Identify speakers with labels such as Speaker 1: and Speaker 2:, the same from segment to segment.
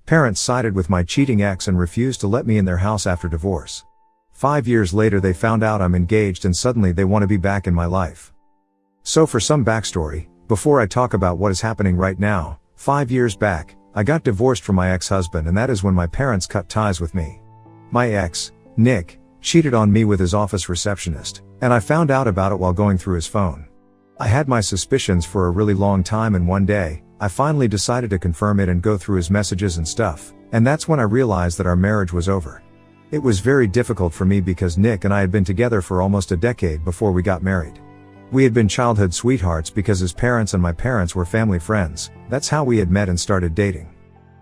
Speaker 1: Parents sided with my cheating ex and refused to let me in their house after divorce. 5 years later they found out I'm engaged and suddenly they want to be back in my life. So for some backstory, before I talk about what is happening right now, 5 years back, I got divorced from my ex-husband, and that is when my parents cut ties with me. My ex, Nick, cheated on me with his office receptionist, and I found out about it while going through his phone. I had my suspicions for a really long time, and one day, I finally decided to confirm it and go through his messages and stuff, and that's when I realized that our marriage was over. It was very difficult for me because Nick and I had been together for almost a decade before we got married. We had been childhood sweethearts because his parents and my parents were family friends. That's how we had met and started dating.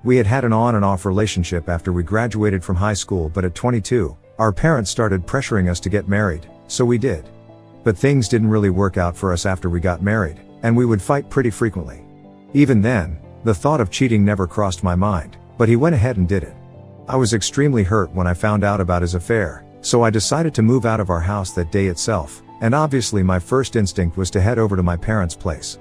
Speaker 1: We had had an on and off relationship after we graduated from high school, but at 22, our parents started pressuring us to get married, so we did. But things didn't really work out for us after we got married, and we would fight pretty frequently. Even then, the thought of cheating never crossed my mind, but he went ahead and did it. I was extremely hurt when I found out about his affair, so I decided to move out of our house that day itself, and obviously my first instinct was to head over to my parents' place.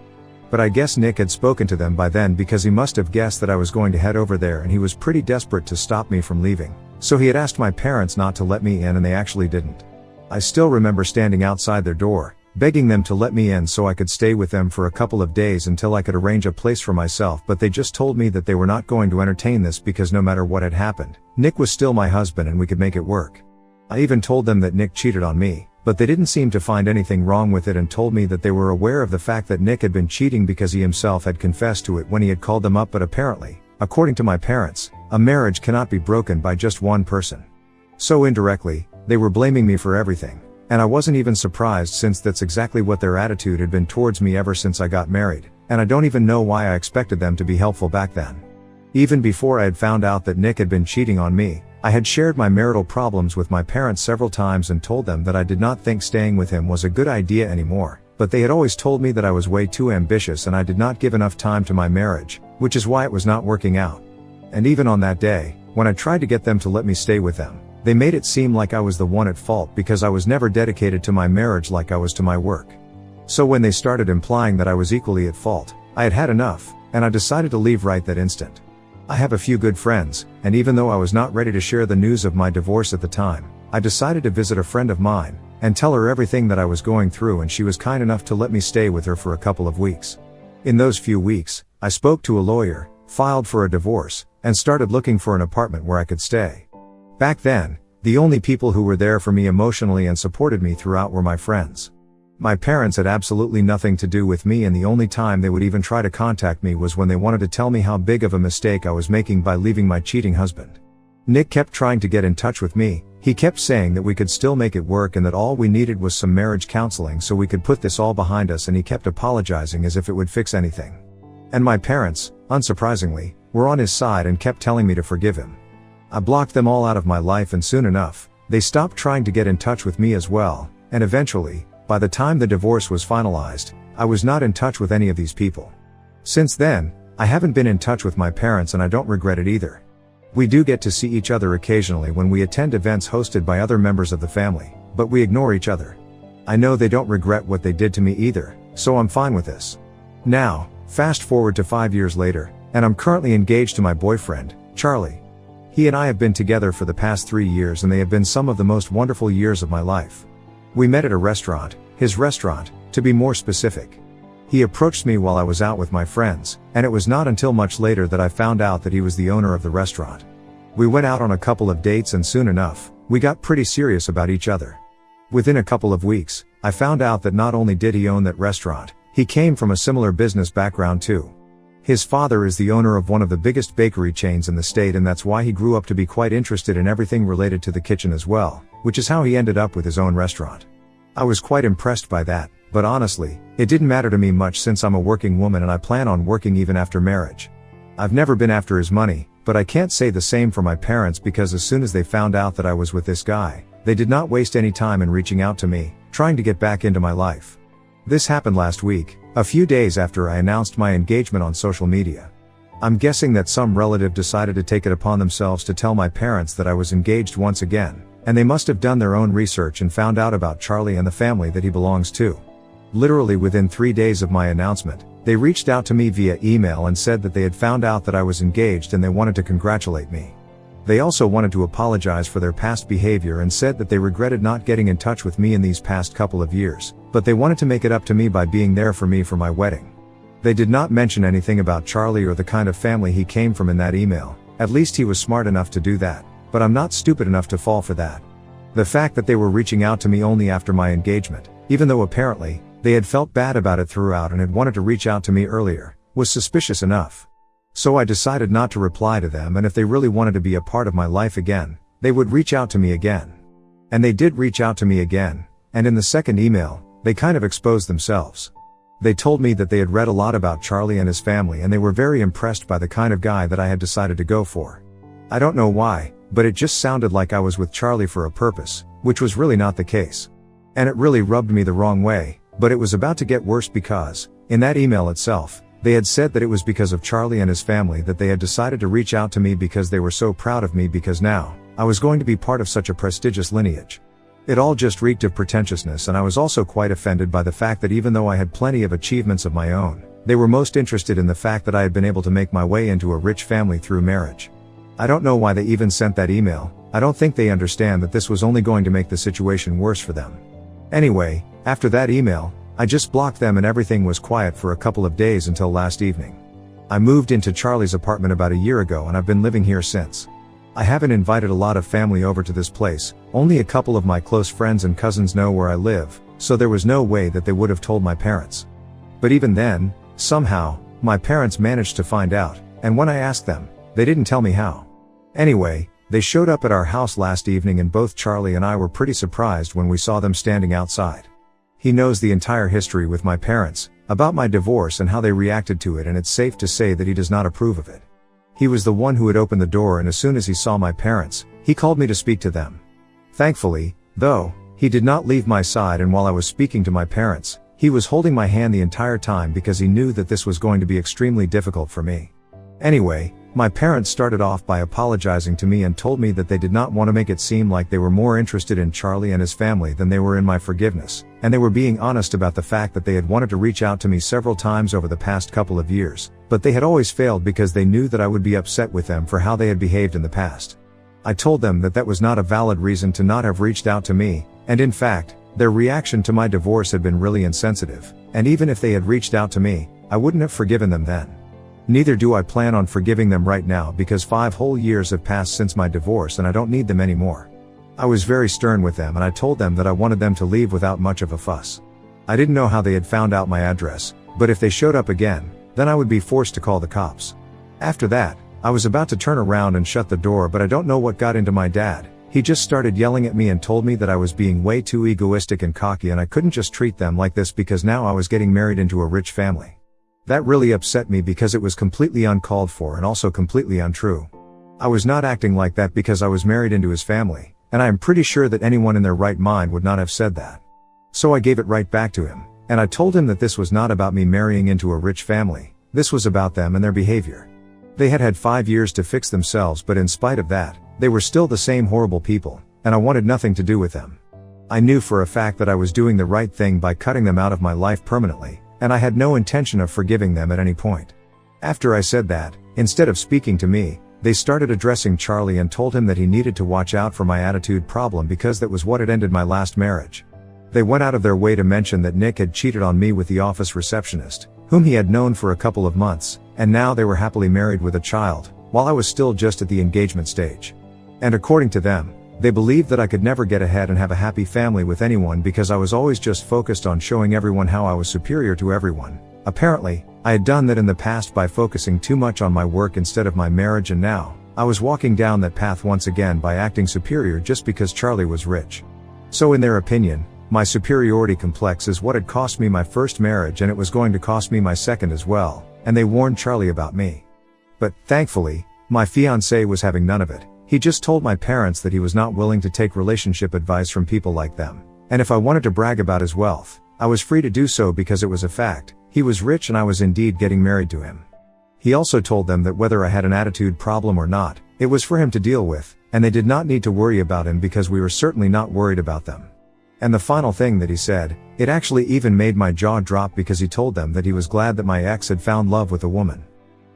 Speaker 1: But I guess Nick had spoken to them by then because he must have guessed that I was going to head over there, and he was pretty desperate to stop me from leaving, so he had asked my parents not to let me in, and they actually didn't. I still remember standing outside their door, begging them to let me in so I could stay with them for a couple of days until I could arrange a place for myself, but they just told me that they were not going to entertain this because no matter what had happened, Nick was still my husband and we could make it work. I even told them that Nick cheated on me, but they didn't seem to find anything wrong with it and told me that they were aware of the fact that Nick had been cheating because he himself had confessed to it when he had called them up, but apparently, according to my parents, a marriage cannot be broken by just one person. So indirectly, they were blaming me for everything. And I wasn't even surprised, since that's exactly what their attitude had been towards me ever since I got married, and I don't even know why I expected them to be helpful back then. Even before I had found out that Nick had been cheating on me, I had shared my marital problems with my parents several times and told them that I did not think staying with him was a good idea anymore, but they had always told me that I was way too ambitious and I did not give enough time to my marriage, which is why it was not working out. And even on that day, when I tried to get them to let me stay with them, they made it seem like I was the one at fault because I was never dedicated to my marriage like I was to my work. So when they started implying that I was equally at fault, I had had enough, and I decided to leave right that instant. I have a few good friends, and even though I was not ready to share the news of my divorce at the time, I decided to visit a friend of mine, and tell her everything that I was going through, and she was kind enough to let me stay with her for a couple of weeks. In those few weeks, I spoke to a lawyer, filed for a divorce, and started looking for an apartment where I could stay. Back then, the only people who were there for me emotionally and supported me throughout were my friends. My parents had absolutely nothing to do with me, and the only time they would even try to contact me was when they wanted to tell me how big of a mistake I was making by leaving my cheating husband. Nick kept trying to get in touch with me. He kept saying that we could still make it work and that all we needed was some marriage counseling so we could put this all behind us, and he kept apologizing as if it would fix anything. And my parents, unsurprisingly, were on his side and kept telling me to forgive him. I blocked them all out of my life, and soon enough, they stopped trying to get in touch with me as well, and eventually, by the time the divorce was finalized, I was not in touch with any of these people. Since then, I haven't been in touch with my parents, and I don't regret it either. We do get to see each other occasionally when we attend events hosted by other members of the family, but we ignore each other. I know they don't regret what they did to me either, so I'm fine with this. Now, fast forward to 5 years later, and I'm currently engaged to my boyfriend, Charlie. He and I have been together for the past 3 years, and they have been some of the most wonderful years of my life. We met at a restaurant, his restaurant, to be more specific. He approached me while I was out with my friends, and it was not until much later that I found out that he was the owner of the restaurant. We went out on a couple of dates, and soon enough, we got pretty serious about each other. Within a couple of weeks, I found out that not only did he own that restaurant, he came from a similar business background too. His father is the owner of one of the biggest bakery chains in the state, and that's why he grew up to be quite interested in everything related to the kitchen as well, which is how he ended up with his own restaurant. I was quite impressed by that, but honestly, it didn't matter to me much since I'm a working woman and I plan on working even after marriage. I've never been after his money, but I can't say the same for my parents, because as soon as they found out that I was with this guy, they did not waste any time in reaching out to me, trying to get back into my life. This happened last week, a few days after I announced my engagement on social media. I'm guessing that some relative decided to take it upon themselves to tell my parents that I was engaged once again, and they must have done their own research and found out about Charlie and the family that he belongs to. Literally within 3 days of my announcement, They reached out to me via email and said that they had found out that I was engaged and they wanted to congratulate me. They also wanted to apologize for their past behavior and said that they regretted not getting in touch with me in these past couple of years, but they wanted to make it up to me by being there for me for my wedding. They did not mention anything about Charlie or the kind of family he came from in that email. At least he was smart enough to do that, but I'm not stupid enough to fall for that. The fact that they were reaching out to me only after my engagement, even though apparently, they had felt bad about it throughout and had wanted to reach out to me earlier, was suspicious enough. So I decided not to reply to them, and if they really wanted to be a part of my life again, they would reach out to me again. And they did reach out to me again, and in the second email, they kind of exposed themselves. They told me that they had read a lot about Charlie and his family and they were very impressed by the kind of guy that I had decided to go for. I don't know why, but it just sounded like I was with Charlie for a purpose, which was really not the case. And it really rubbed me the wrong way, but it was about to get worse because, in that email itself, they had said that it was because of Charlie and his family that they had decided to reach out to me because they were so proud of me because now, I was going to be part of such a prestigious lineage. It all just reeked of pretentiousness, and I was also quite offended by the fact that even though I had plenty of achievements of my own, they were most interested in the fact that I had been able to make my way into a rich family through marriage. I don't know why they even sent that email. I don't think they understand that this was only going to make the situation worse for them. Anyway, after that email, I just blocked them and everything was quiet for a couple of days until last evening. I moved into Charlie's apartment about a year ago and I've been living here since. I haven't invited a lot of family over to this place, only a couple of my close friends and cousins know where I live, so there was no way that they would have told my parents. But even then, somehow, my parents managed to find out, and when I asked them, they didn't tell me how. Anyway, they showed up at our house last evening and both Charlie and I were pretty surprised when we saw them standing outside. He knows the entire history with my parents, about my divorce and how they reacted to it, and it's safe to say that he does not approve of it. He was the one who had opened the door, and as soon as he saw my parents, he called me to speak to them. Thankfully, though, he did not leave my side, and while I was speaking to my parents, he was holding my hand the entire time because he knew that this was going to be extremely difficult for me. Anyway, my parents started off by apologizing to me and told me that they did not want to make it seem like they were more interested in Charlie and his family than they were in my forgiveness, and they were being honest about the fact that they had wanted to reach out to me several times over the past couple of years, but they had always failed because they knew that I would be upset with them for how they had behaved in the past. I told them that that was not a valid reason to not have reached out to me, and in fact, their reaction to my divorce had been really insensitive, and even if they had reached out to me, I wouldn't have forgiven them then. Neither do I plan on forgiving them right now because 5 whole years have passed since my divorce and I don't need them anymore. I was very stern with them and I told them that I wanted them to leave without much of a fuss. I didn't know how they had found out my address, but if they showed up again, then I would be forced to call the cops. After that, I was about to turn around and shut the door, but I don't know what got into my dad. He just started yelling at me and told me that I was being way too egoistic and cocky and I couldn't just treat them like this because now I was getting married into a rich family. That really upset me because it was completely uncalled for and also completely untrue. I was not acting like that because I was married into his family, and I am pretty sure that anyone in their right mind would not have said that. So I gave it right back to him, and I told him that this was not about me marrying into a rich family, this was about them and their behavior. They had had 5 years to fix themselves, but in spite of that, they were still the same horrible people, and I wanted nothing to do with them. I knew for a fact that I was doing the right thing by cutting them out of my life permanently, and I had no intention of forgiving them at any point. After I said that, instead of speaking to me, they started addressing Charlie and told him that he needed to watch out for my attitude problem because that was what had ended my last marriage. They went out of their way to mention that Nick had cheated on me with the office receptionist, whom he had known for a couple of months, and now they were happily married with a child, while I was still just at the engagement stage. And according to them, they believed that I could never get ahead and have a happy family with anyone because I was always just focused on showing everyone how I was superior to everyone. Apparently, I had done that in the past by focusing too much on my work instead of my marriage, and now, I was walking down that path once again by acting superior just because Charlie was rich. So in their opinion, my superiority complex is what had cost me my first marriage, and it was going to cost me my second as well, and they warned Charlie about me. But, thankfully, my fiancé was having none of it. He just told my parents that he was not willing to take relationship advice from people like them, and if I wanted to brag about his wealth, I was free to do so because it was a fact. He was rich and I was indeed getting married to him. He also told them that whether I had an attitude problem or not, it was for him to deal with, and they did not need to worry about him because we were certainly not worried about them. And the final thing that he said, it actually even made my jaw drop because he told them that he was glad that my ex had found love with a woman.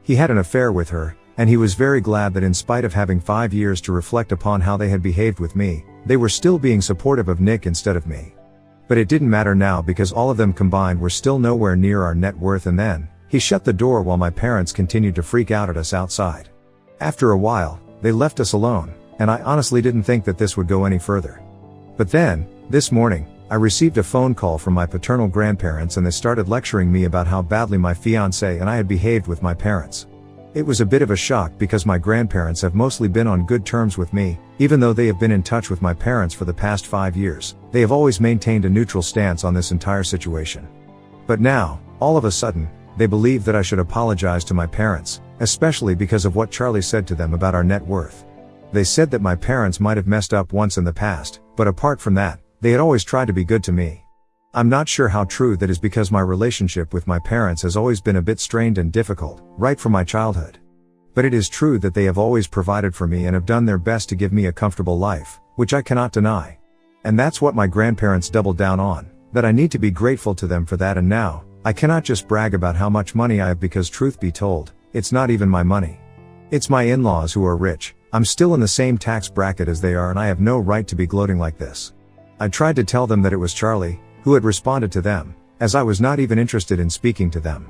Speaker 1: He had an affair with her, and he was very glad that in spite of having 5 years to reflect upon how they had behaved with me, they were still being supportive of Nick instead of me. But it didn't matter now because all of them combined were still nowhere near our net worth, and then he shut the door while my parents continued to freak out at us outside. After a while, they left us alone, and I honestly didn't think that this would go any further. But then, this morning, I received a phone call from my paternal grandparents and they started lecturing me about how badly my fiancé and I had behaved with my parents. It was a bit of a shock because my grandparents have mostly been on good terms with me, even though they have been in touch with my parents for the past 5 years. They have always maintained a neutral stance on this entire situation. But now, all of a sudden, they believe that I should apologize to my parents, especially because of what Charlie said to them about our net worth. They said that my parents might have messed up once in the past, but apart from that, they had always tried to be good to me. I'm not sure how true that is because my relationship with my parents has always been a bit strained and difficult, right from my childhood. But it is true that they have always provided for me and have done their best to give me a comfortable life, which I cannot deny. And that's what my grandparents doubled down on, that I need to be grateful to them for that, and now, I cannot just brag about how much money I have because truth be told, it's not even my money. It's my in-laws who are rich. I'm still in the same tax bracket as they are and I have no right to be gloating like this. I tried to tell them that it was Charlie who had responded to them, as I was not even interested in speaking to them.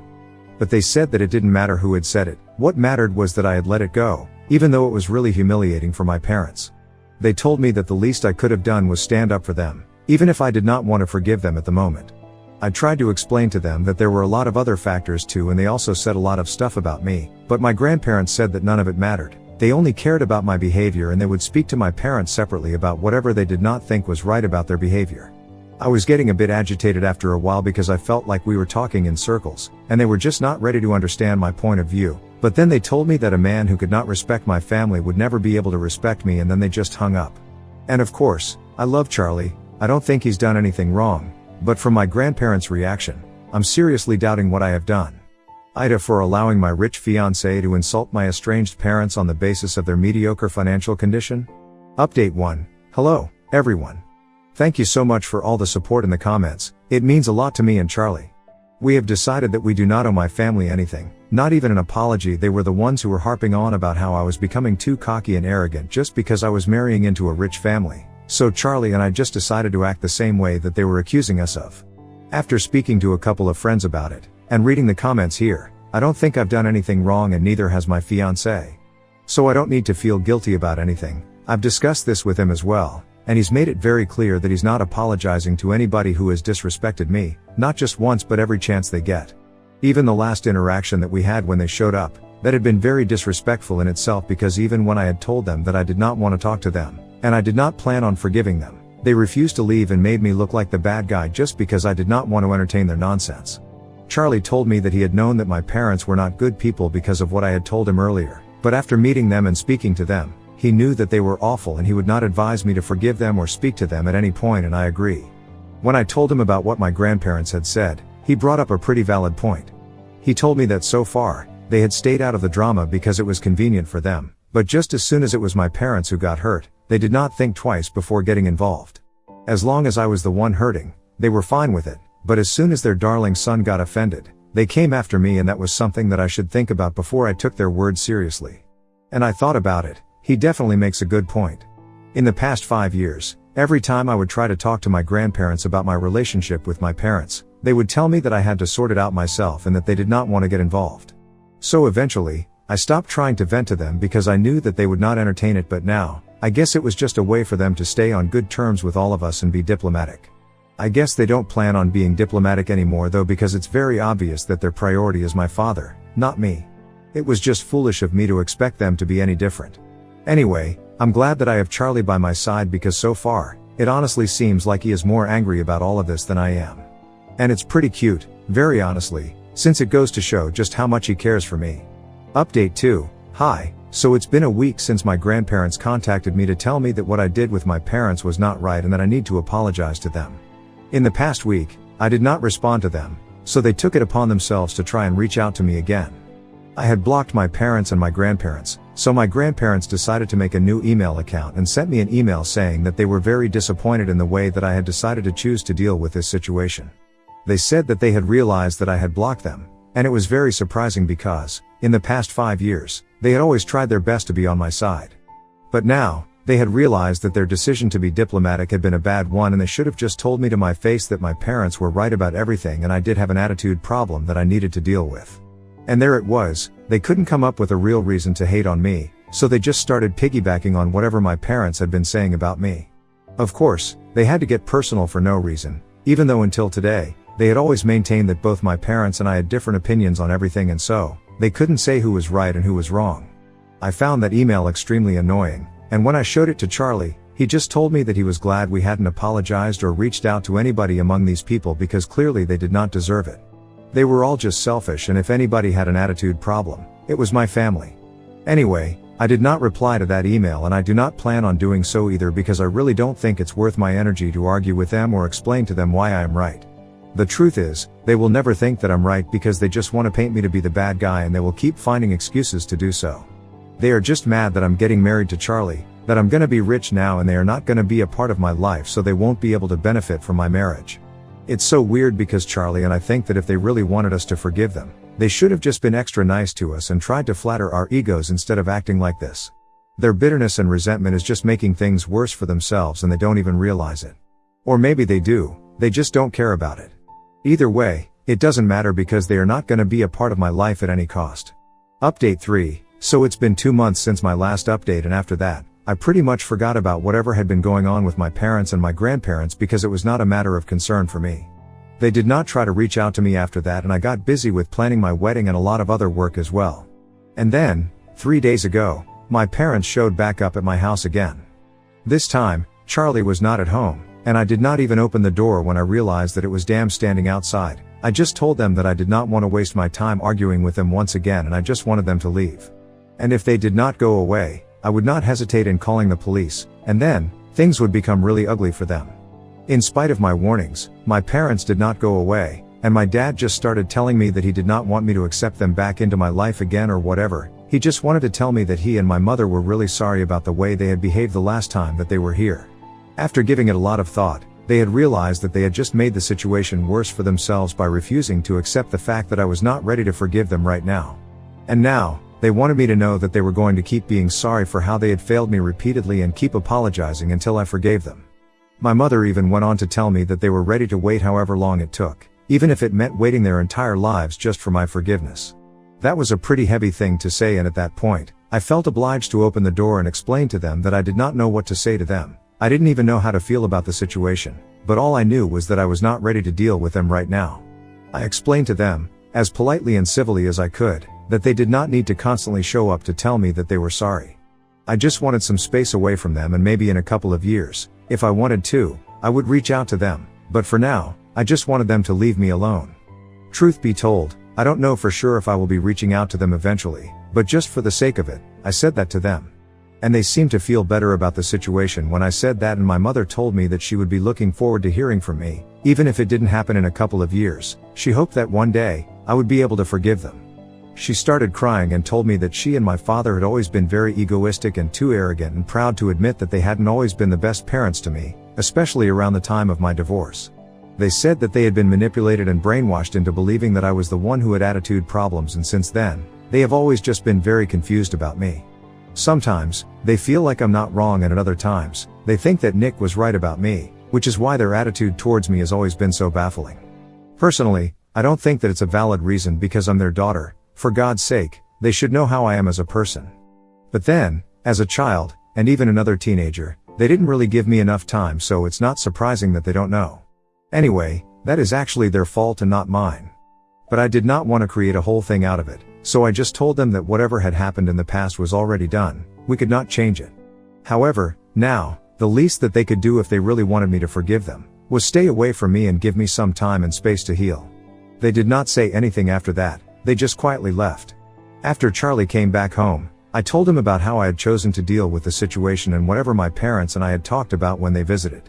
Speaker 1: But they said that it didn't matter who had said it, what mattered was that I had let it go, even though it was really humiliating for my parents. They told me that the least I could have done was stand up for them, even if I did not want to forgive them at the moment. I tried to explain to them that there were a lot of other factors too, and they also said a lot of stuff about me, but my grandparents said that none of it mattered. They only cared about my behavior and they would speak to my parents separately about whatever they did not think was right about their behavior. I was getting a bit agitated after a while because I felt like we were talking in circles, and they were just not ready to understand my point of view. But then they told me that a man who could not respect my family would never be able to respect me, and then they just hung up. And of course, I love Charlie, I don't think he's done anything wrong, but from my grandparents' reaction, I'm seriously doubting what I have done. Ida for allowing my rich fiancé to insult my estranged parents on the basis of their mediocre financial condition. Update 1. Hello, everyone. Thank you so much for all the support in the comments, it means a lot to me and Charlie. We have decided that we do not owe my family anything, not even an apology. They were the ones who were harping on about how I was becoming too cocky and arrogant just because I was marrying into a rich family. So Charlie and I just decided to act the same way that they were accusing us of. After speaking to a couple of friends about it, and reading the comments here, I don't think I've done anything wrong and neither has my fiancé. So I don't need to feel guilty about anything. I've discussed this with him as well, and he's made it very clear that he's not apologizing to anybody who has disrespected me, not just once but every chance they get. Even the last interaction that we had when they showed up, that had been very disrespectful in itself, because even when I had told them that I did not want to talk to them, and I did not plan on forgiving them, they refused to leave and made me look like the bad guy just because I did not want to entertain their nonsense. Charlie told me that he had known that my parents were not good people because of what I had told him earlier, but after meeting them and speaking to them, he knew that they were awful and he would not advise me to forgive them or speak to them at any point, and I agree. When I told him about what my grandparents had said, he brought up a pretty valid point. He told me that so far, they had stayed out of the drama because it was convenient for them, but just as soon as it was my parents who got hurt, they did not think twice before getting involved. As long as I was the one hurting, they were fine with it, but as soon as their darling son got offended, they came after me, and that was something that I should think about before I took their words seriously. And I thought about it, he definitely makes a good point. In the past 5 years, every time I would try to talk to my grandparents about my relationship with my parents, they would tell me that I had to sort it out myself and that they did not want to get involved. So eventually, I stopped trying to vent to them because I knew that they would not entertain it, but now, I guess it was just a way for them to stay on good terms with all of us and be diplomatic. I guess they don't plan on being diplomatic anymore though, because it's very obvious that their priority is my father, not me. It was just foolish of me to expect them to be any different. Anyway, I'm glad that I have Charlie by my side, because so far, it honestly seems like he is more angry about all of this than I am. And it's pretty cute, very honestly, since it goes to show just how much he cares for me. Update 2. Hi. So it's been a week since my grandparents contacted me to tell me that what I did with my parents was not right and that I need to apologize to them. In the past week, I did not respond to them, so they took it upon themselves to try and reach out to me again. I had blocked my parents and my grandparents, So my grandparents decided to make a new email account and sent me an email saying that they were very disappointed in the way that I had decided to choose to deal with this situation. They said that they had realized that I had blocked them, and it was very surprising because, in the past 5 years, they had always tried their best to be on my side. But now, they had realized that their decision to be diplomatic had been a bad one, and they should have just told me to my face that my parents were right about everything and I did have an attitude problem that I needed to deal with. And there it was, they couldn't come up with a real reason to hate on me, so they just started piggybacking on whatever my parents had been saying about me. Of course, they had to get personal for no reason, even though until today, they had always maintained that both my parents and I had different opinions on everything, and so, they couldn't say who was right and who was wrong. I found that email extremely annoying, and when I showed it to Charlie, he just told me that he was glad we hadn't apologized or reached out to anybody among these people because clearly they did not deserve it. They were all just selfish, and if anybody had an attitude problem, it was my family. Anyway, I did not reply to that email, and I do not plan on doing so either because I really don't think it's worth my energy to argue with them or explain to them why I am right. The truth is, they will never think that I'm right because they just want to paint me to be the bad guy, and they will keep finding excuses to do so. They are just mad that I'm getting married to Charlie, that I'm gonna be rich now, and they are not gonna be a part of my life, so they won't be able to benefit from my marriage. It's so weird because Charlie and I think that if they really wanted us to forgive them, they should have just been extra nice to us and tried to flatter our egos instead of acting like this. Their bitterness and resentment is just making things worse for themselves, and they don't even realize it. Or maybe they do, they just don't care about it. Either way, it doesn't matter because they are not gonna be a part of my life at any cost. Update 3. So it's been 2 months since my last update, and after that, I pretty much forgot about whatever had been going on with my parents and my grandparents because it was not a matter of concern for me. They did not try to reach out to me after that, and I got busy with planning my wedding and a lot of other work as well. And then, 3 days ago, my parents showed back up at my house again. This time, Charlie was not at home, and I did not even open the door when I realized that it was Dan standing outside. I just told them that I did not want to waste my time arguing with them once again, and I just wanted them to leave. And if they did not go away, I would not hesitate in calling the police, and then, things would become really ugly for them. In spite of my warnings, my parents did not go away, and my dad just started telling me that he did not want me to accept them back into my life again or whatever. He just wanted to tell me that he and my mother were really sorry about the way they had behaved the last time that they were here. After giving it a lot of thought, they had realized that they had just made the situation worse for themselves by refusing to accept the fact that I was not ready to forgive them right now. And now, they wanted me to know that they were going to keep being sorry for how they had failed me repeatedly and keep apologizing until I forgave them. My mother even went on to tell me that they were ready to wait however long it took, even if it meant waiting their entire lives just for my forgiveness. That was a pretty heavy thing to say, and at that point, I felt obliged to open the door and explain to them that I did not know what to say to them. I didn't even know how to feel about the situation, but all I knew was that I was not ready to deal with them right now. I explained to them, as politely and civilly as I could, that they did not need to constantly show up to tell me that they were sorry. I just wanted some space away from them, and maybe in a couple of years, if I wanted to, I would reach out to them, but for now, I just wanted them to leave me alone. Truth be told, I don't know for sure if I will be reaching out to them eventually, but just for the sake of it, I said that to them. And they seemed to feel better about the situation when I said that, and my mother told me that she would be looking forward to hearing from me, even if it didn't happen in a couple of years. She hoped that one day, I would be able to forgive them. She started crying and told me that she and my father had always been very egoistic and too arrogant and proud to admit that they hadn't always been the best parents to me, especially around the time of my divorce. They said that they had been manipulated and brainwashed into believing that I was the one who had attitude problems, and since then, they have always just been very confused about me. Sometimes, they feel like I'm not wrong, and at other times, they think that Nick was right about me, which is why their attitude towards me has always been so baffling. Personally, I don't think that it's a valid reason because I'm their daughter. For God's sake, they should know how I am as a person. But then, as a child, and even another teenager, they didn't really give me enough time, so it's not surprising that they don't know. Anyway, that is actually their fault and not mine. But I did not want to create a whole thing out of it, so I just told them that whatever had happened in the past was already done, we could not change it. However, now, the least that they could do if they really wanted me to forgive them, was stay away from me and give me some time and space to heal. They did not say anything after that. They just quietly left. After Charlie came back home, I told him about how I had chosen to deal with the situation and whatever my parents and I had talked about when they visited.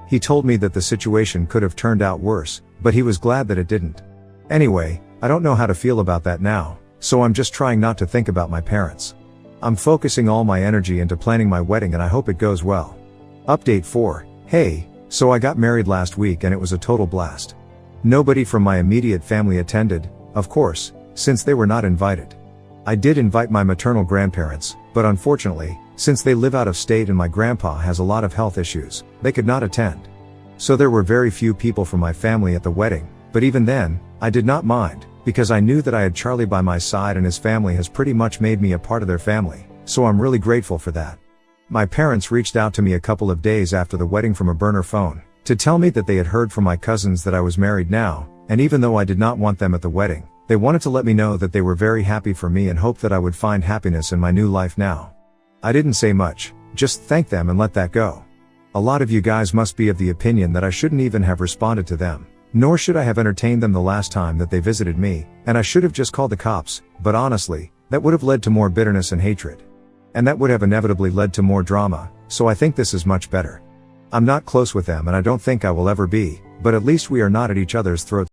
Speaker 1: He told me that the situation could have turned out worse, but he was glad that it didn't. Anyway, I don't know how to feel about that now, so I'm just trying not to think about my parents. I'm focusing all my energy into planning my wedding and I hope it goes well. Update 4. Hey, so I got married last week and it was a total blast. Nobody from my immediate family attended, of course, since they were not invited. I did invite my maternal grandparents, but unfortunately, since they live out of state and my grandpa has a lot of health issues, they could not attend. So there were very few people from my family at the wedding, but even then, I did not mind, because I knew that I had Charlie by my side and his family has pretty much made me a part of their family, so I'm really grateful for that. My parents reached out to me a couple of days after the wedding from a burner phone, to tell me that they had heard from my cousins that I was married now, and even though I did not want them at the wedding, they wanted to let me know that they were very happy for me and hoped that I would find happiness in my new life now. I didn't say much, just thanked them and let that go. A lot of you guys must be of the opinion that I shouldn't even have responded to them, nor should I have entertained them the last time that they visited me, and I should have just called the cops, but honestly, that would have led to more bitterness and hatred. And that would have inevitably led to more drama, so I think this is much better. I'm not close with them and I don't think I will ever be, but at least we are not at each other's throats.